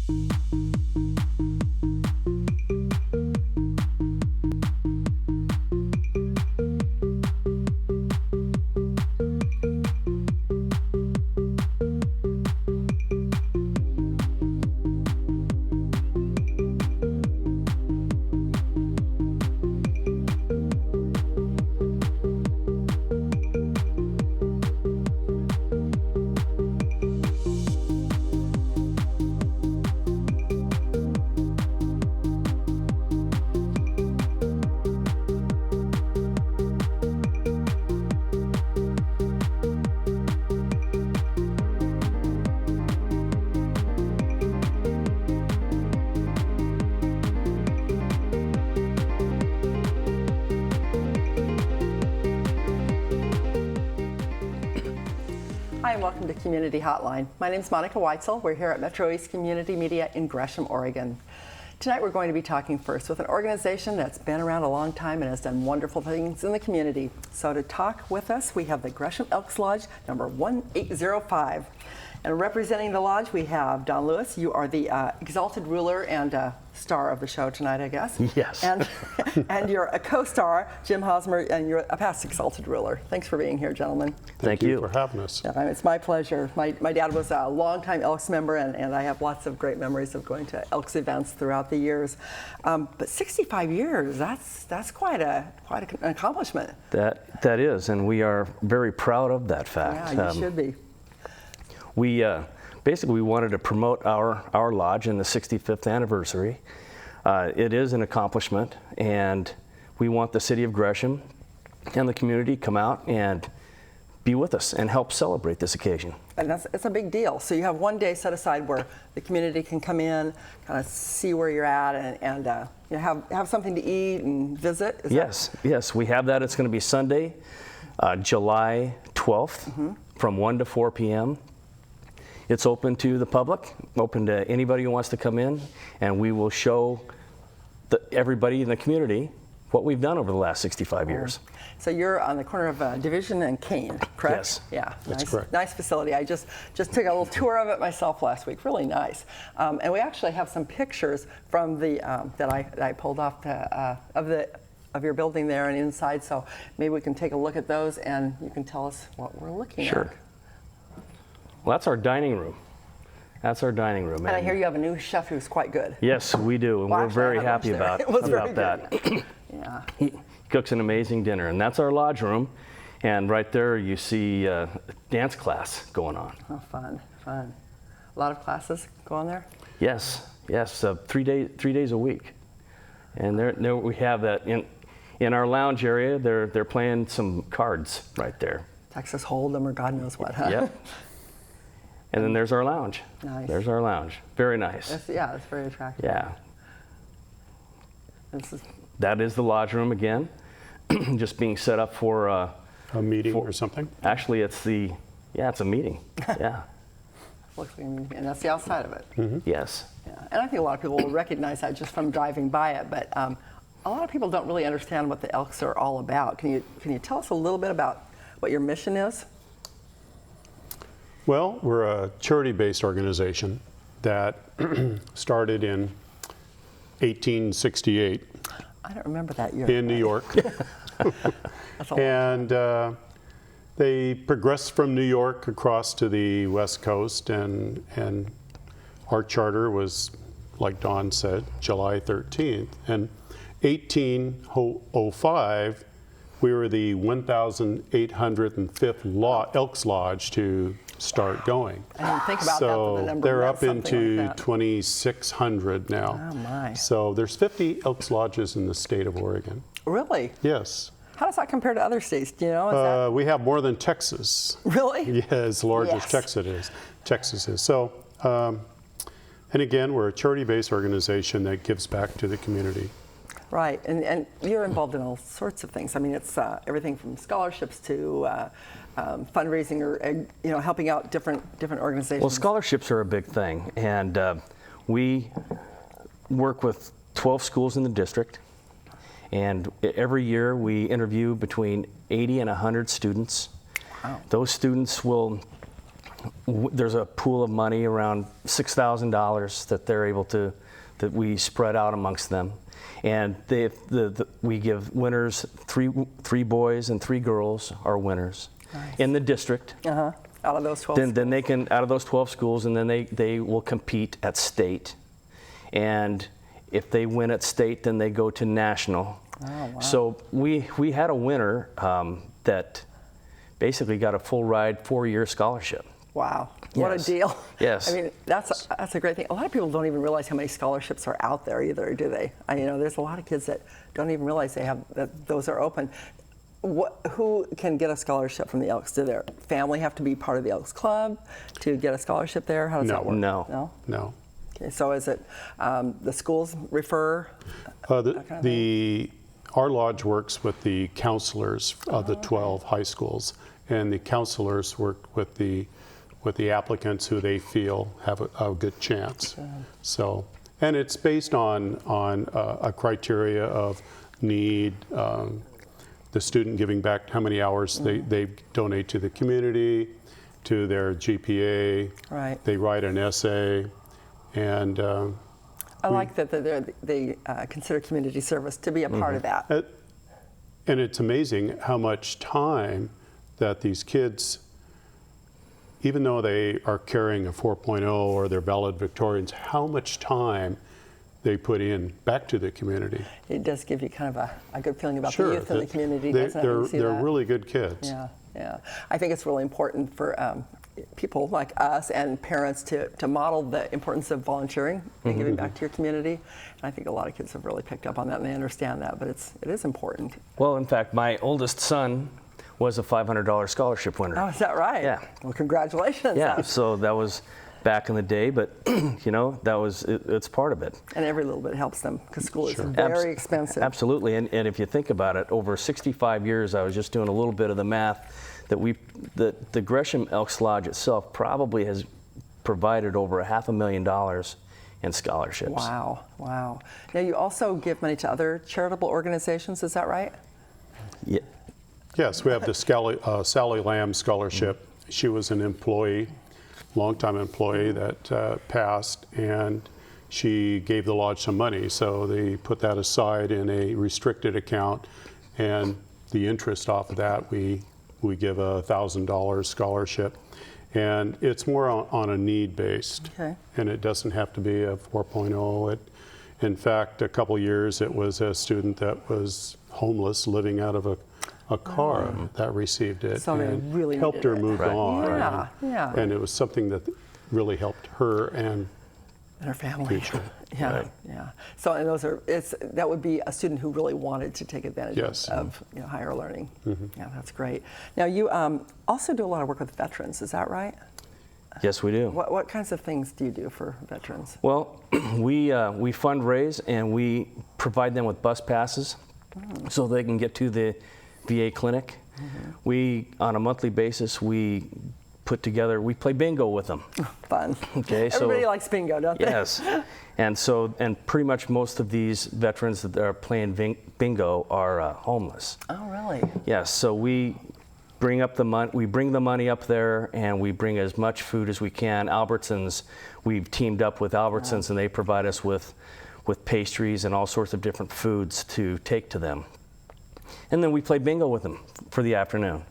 Hi, and welcome to Community Hotline. My name is Monica Weitzel. We're here at MetroEast Community Media in Gresham, Oregon. Tonight we're going to be talking first with an organization that's been around a long time and has done wonderful things in the community. So to talk with us, we have the Gresham Elks Lodge, number 1805. And representing the lodge, we have Don Lewis. You are the exalted ruler and star of the show tonight, I guess. Yes. And you're a co-star, Jim Hosmer, and you're a past exalted ruler. Thanks for being here, gentlemen. Thank you for having us. Yeah, it's my pleasure. My dad was a longtime Elks member, and I have lots of great memories of going to Elks events throughout the years. But 65 years, that's quite an accomplishment. That is, and we are very proud of that fact. Yeah, you should be. We basically wanted to promote our lodge in the 65th anniversary. It is an accomplishment, and we want the city of Gresham and the community come out and be with us and help celebrate this occasion. And it's a big deal. So you have one day set aside where the community can come in, kind of see where you're at, and you know, have something to eat and visit. Yes, we have that. It's going to be Sunday, July 12th, from 1 to 4 p.m. It's open to the public, open to anybody who wants to come in, and we will show everybody in the community what we've done over the last 65 years. So you're on the corner of Division and Kane, correct? Yes. Yeah, that's correct. Nice facility. I just took a little tour of it myself last week. Really nice. And we actually have some pictures from the that I pulled off of your building there and inside. So maybe we can take a look at those, and you can tell us what we're looking at. Sure. Well, that's our dining room. That's our dining room. And I hear you have a new chef who's quite good. Yes, we do, and we're very happy about that. Yeah. He cooks an amazing dinner, and that's our lodge room. And right there, you see a dance class going on. Oh, fun. A lot of classes go on there? Yes, 3 days a week. And there we have that in our lounge area. They're playing some cards right there. Texas Hold'em or God knows what, huh? Yep. And then there's our lounge. Nice. There's our lounge. Very nice. It's very attractive. Yeah. That is the lodge room again, just being set up for a meeting or something. Actually, it's a meeting. Yeah. Looks like a meeting, and that's the outside of it. Mm-hmm. Yes. Yeah. And I think a lot of people will recognize that just from driving by it. But a lot of people don't really understand what the Elks are all about. Can you tell us a little bit about what your mission is? Well, we're a charity-based organization that started in 1868 I don't remember that year. in New York. And they progressed from New York across to the West Coast, and our charter was, like Don said, July 13th. And 1805, we were the 1,805th Elks Lodge to start going. I didn't think about that, but the number they're meant up into like that. 2,600 now. Oh my. So there's 50 Elks Lodges in the state of Oregon. Really? Yes. How does that compare to other states? Do you know? We have more than Texas. Really? Yeah, it's the largest Yes. Texas is. So, and again, we're a charity-based organization that gives back to the community. Right, and you're involved in all sorts of things. I mean, it's everything from scholarships to fundraising or helping out different organizations. Well, scholarships are a big thing, and we work with 12 schools in the district, and every year we interview between 80 and 100 students. Wow. Those students will there's a pool of money around $6,000 that they're able to, that we spread out amongst them. And we give winners, three boys and 3 girls are winners in the district. Out of those 12 Then they can, out of those 12 schools, and then they will compete at state. And if they win at state, then they go to national. Oh, wow. So we had a winner that basically got a full ride 4-year scholarship. Wow, what a Yes. deal. Yes. I mean, that's a great thing. A lot of people don't even realize how many scholarships are out there either, do they? There's a lot of kids that don't even realize that those are open. Who can get a scholarship from the Elks? Do their family have to be part of the Elks Club to get a scholarship there? How does that work? No. No. Okay, so is it the schools refer? Our lodge works with the counselors of the 12 high schools, and the counselors work with the applicants who they feel have a good chance. So, and it's based on a criteria of need, the student giving back how many hours they donate to the community, to their GPA. Right. They write an essay, and I like that they consider community service to be a part of that. And it's amazing how much time that these kids, even though they are carrying a 4.0 or they're valedictorians, how much time they put in back to the community. It does give you kind of a good feeling about Sure, the youth in the community, doesn't it? they're You see that? really good kids. Yeah. I think it's really important for people like us and parents to model the importance of volunteering and giving back to your community. And I think a lot of kids have really picked up on that and they understand that, but it is important. Well, in fact, my oldest son was a $500 scholarship winner. Oh, is that right? Yeah. Well, congratulations. Yeah, so that was back in the day, but it's part of it. And every little bit helps them because school is Sure. very expensive. Absolutely, and if you think about it, over 65 years, I was just doing a little bit of the math, that the Gresham Elks Lodge itself probably has provided over $500,000 in scholarships. Wow. Now you also give money to other charitable organizations, is that right? Yeah. Yes, we have the Sally Lamb Scholarship. She was an employee, longtime employee that passed, and she gave the lodge some money. So they put that aside in a restricted account, and the interest off of that, we give a $1,000 scholarship. And it's more on a need-based, Okay. and it doesn't have to be a 4.0. In fact, a couple years it was a student that was homeless, living out of a car that received it, So they and really helped needed her it. move Right. on. Yeah. And it was something that really helped her and And her family. future. Yeah, Right. yeah. So, and that would be a student who really wanted to take advantage Yes. of higher learning. Yeah, that's great. Now, you also do a lot of work with veterans, is that right? Yes, we do. What kinds of things do you do for veterans? Well, we fundraise and we provide them with bus passes so they can get to the VA clinic. We, on a monthly basis, we play bingo with them. Fun. Okay, so Everybody likes bingo, don't they? yes, and pretty much most of these veterans that are playing bingo are homeless. Oh, really? Yes, so we bring the money up there, and we bring as much food as we can. Albertsons, we've teamed up with Albertsons, and they provide us with pastries and all sorts of different foods to take to them. And then we play bingo with them for the afternoon.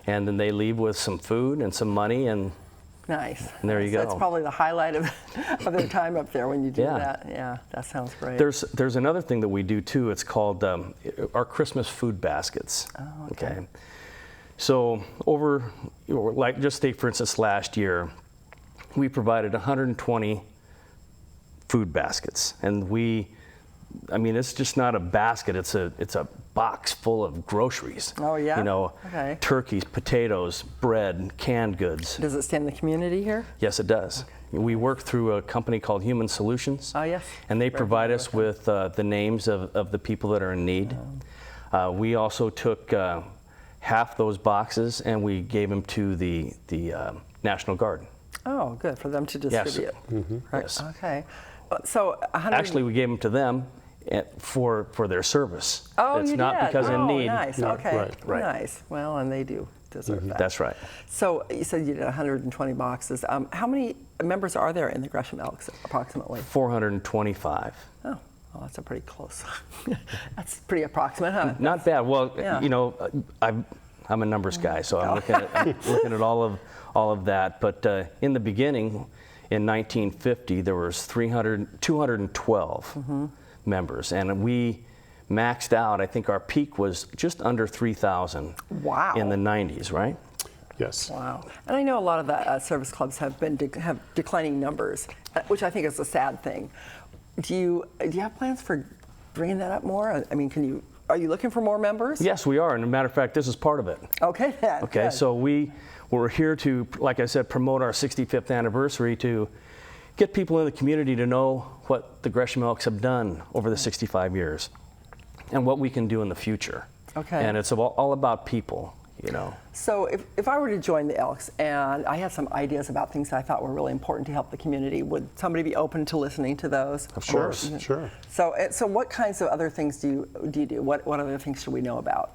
And then they leave with some food and some money, and Nice. And there you go. That's probably the highlight of their time up there when you do Yeah. that. Yeah, that sounds great. there's another thing that we do too. It's called our Christmas food baskets. Oh, okay. So just take for instance last year, we provided 120 food baskets, and it's just not a basket. It's a box full of groceries. Oh, yeah? Okay. Turkeys, potatoes, bread, canned goods. Does it stay in the community here? Yes, it does. We work through a company called Human Solutions. Oh, yes. And they Very provide familiar us with the names of the people that are in need. We also took half those boxes and we gave them to the National Guard. Oh, good, for them to distribute. Right. Yes. Okay. So 100. Actually, we gave them to them for their service. Oh, it's you not did? because in need. Nice. Okay. Right. Right. Nice. Well, and they do deserve that. That's right. So you said you did 120 boxes. How many members are there in the Gresham Elks, approximately? 425. Oh, well, that's a pretty close. That's pretty approximate, huh? Not bad. Well, Yeah. you know, I'm a numbers guy, so I'm looking at all of that. But in the beginning, in 1950, there was 212 members, and we maxed out. I think our peak was just under 3,000. Wow. In the 90s, right? Yes. Wow. And I know a lot of the service clubs have declining numbers, which I think is a sad thing. Do you have plans for bringing that up more? I mean, are you looking for more members? Yes, we are. And as a matter of fact, this is part of it. Okay, then. Okay, Good. so we're here to, like I said, promote our 65th anniversary, to get people in the community to know what the Gresham Elks have done over the 65 years and what we can do in the future. Okay. And it's all about people, you know. So if I were to join the Elks and I had some ideas about things that I thought were really important to help the community, would somebody be open to listening to those? Of course. Sure. So what kinds of other things do you do? What other things should we know about?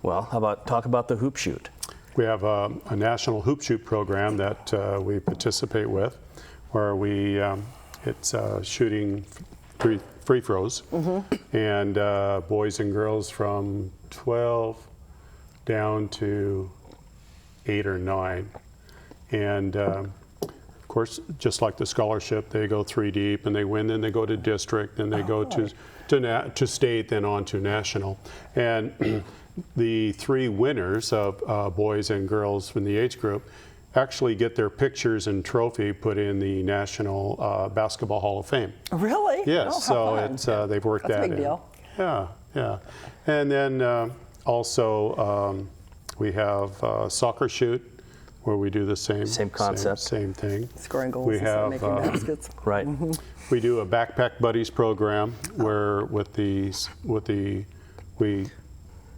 Well, how about talk about the hoop shoot? We have a national hoop shoot program that we participate with, where it's shooting free throws, and boys and girls from 12 down to 8 or 9. And of course, just like the scholarship, they go 3 deep and they win, then they go to district, then they go to state, then on to national. And the 3 winners of boys and girls from the age group actually get their pictures and trophy put in the National Basketball Hall of Fame. Really? Yes, Oh, so how fun. it's they've worked That's that a big in. deal. Yeah. And then also we have soccer shoot, where we do the same concept. same thing. Scoring goals We instead of have making baskets. Right. we do a backpack buddies program where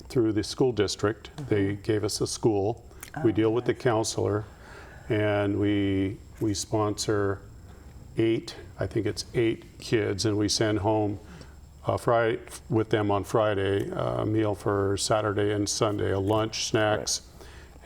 through the school district, they gave us a school. We deal with the counselor, and we sponsor 8 kids, and we send home Friday with them on Friday, a meal for Saturday and Sunday, a lunch, snacks,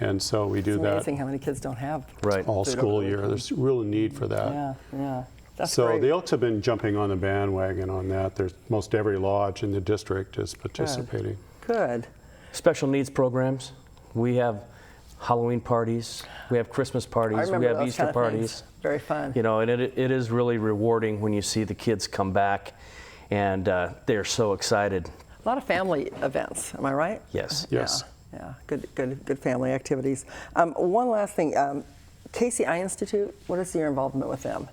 and so we do It's that amazing how many kids don't have. Right. all food school over the year. weekend. There's real need for that. Yeah. That's So great. the Elks have been jumping on the bandwagon on that. There's most every lodge in the district is participating. Good. Special needs programs. We have Halloween parties. We have Christmas parties. I remember We have those Easter kind of parties. things. Very fun. You know, and it is really rewarding when you see the kids come back and they're so excited. A lot of family events, am I right? Yes. Yes. Yeah. Good family activities. One last thing. Kci Institute, what is your involvement with them?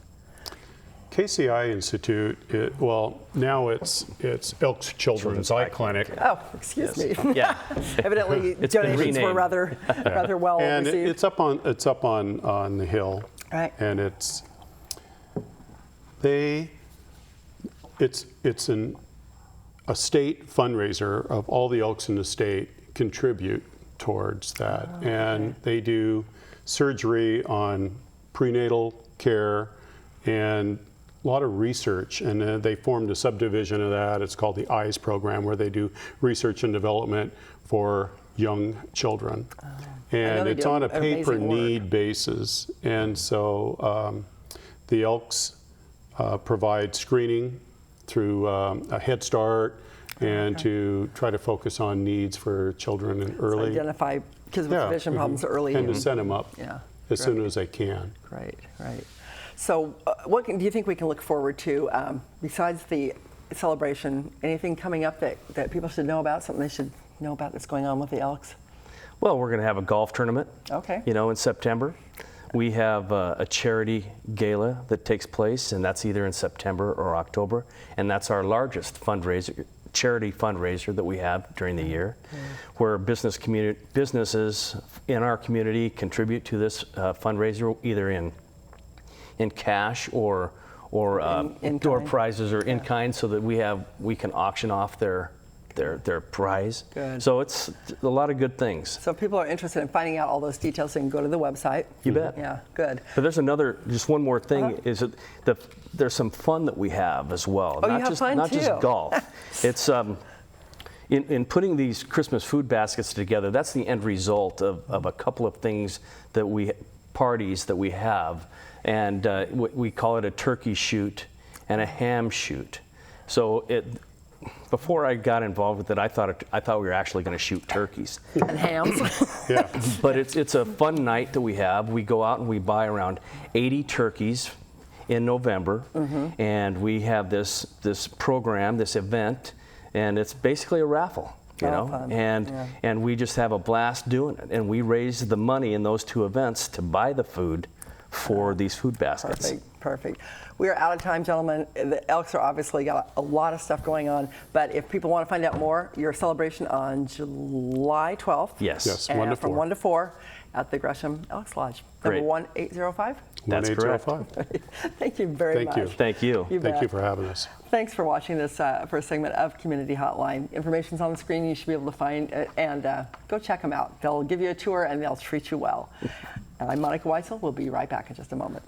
Kci Institute, now it's Elks Children's Eye Clinic. Oh, excuse me. Yeah. Evidently, It's been donations were renamed. rather well And received. it's up on the hill. Right. And it's a state fundraiser of all the Elks in the state contribute towards that. And they do surgery on prenatal care and a lot of research, and they formed a subdivision of that. It's called the EYES program, where they do research and development for young children. And they it's do on a amazing pay-per-need basis. And so the Elks provide screening through a Head Start and to try to focus on needs for children in early. Identify kids with vision problems early. And to set them up as soon as they can. Right. So what do you think we can look forward to besides the celebration? Anything coming up that people should know about, something they should know about that's going on with the Elks? Well, we're going to have a golf tournament. Okay. You know, in September. We have a charity gala that takes place, and that's either in September or October, and that's our largest charity fundraiser that we have during the year, where businesses in our community contribute to this fundraiser either in cash or door prizes or in kind, so that we can auction off their prize. Good. So it's a lot of good things. So if people are interested in finding out all those details, they can go to the website. You bet. Yeah, good. But there's just one more thing, is that there's some fun that we have as well. Oh, you have fun not too. just golf. in putting these Christmas food baskets together, that's the end result of a couple of things parties that we have. And we call it a turkey shoot and a ham shoot. So before I got involved with it, I thought we were actually going to shoot turkeys. And hams. Yeah. But it's a fun night that we have. We go out and we buy around 80 turkeys in November, and we have this program, this event, and it's basically a raffle, you know, fun. and we just have a blast doing it, and we raise the money in those two events to buy the food for these food baskets. Perfect. We are out of time, gentlemen. The Elks are obviously got a lot of stuff going on, but if people want to find out more, your celebration on July 12th. Yes. From 1 to 4 at the Gresham Elks Lodge. Great. Number 1805? That's correct. 1805. Thank you very much. Thank you. Thank you for having us. Thanks for watching this first segment of Community Hotline. Information's on the screen. You should be able to find it, and go check them out. They'll give you a tour and they'll treat you well. I'm Monica Weitzel. We'll be right back in just a moment.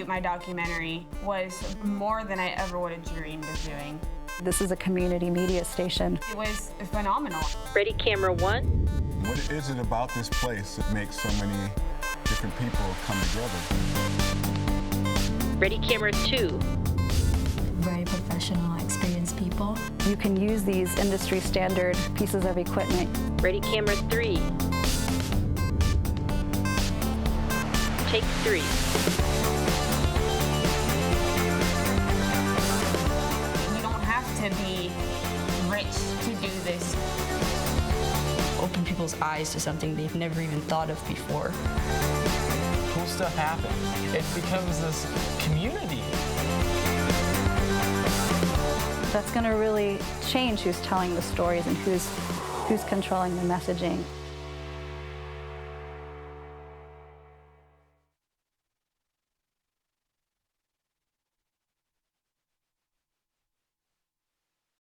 My documentary was more than I ever would have dreamed of doing. This is a community media station. It was phenomenal. Ready, camera one. What is it about this place that makes so many different people come together? Ready, camera two. Very professional, experienced people. You can use these industry standard pieces of equipment. Ready, camera three. Take three. To be rich to do this. Open people's eyes to something they've never even thought of before. Cool stuff happens. It becomes this community. That's going to really change who's telling the stories and who's controlling the messaging.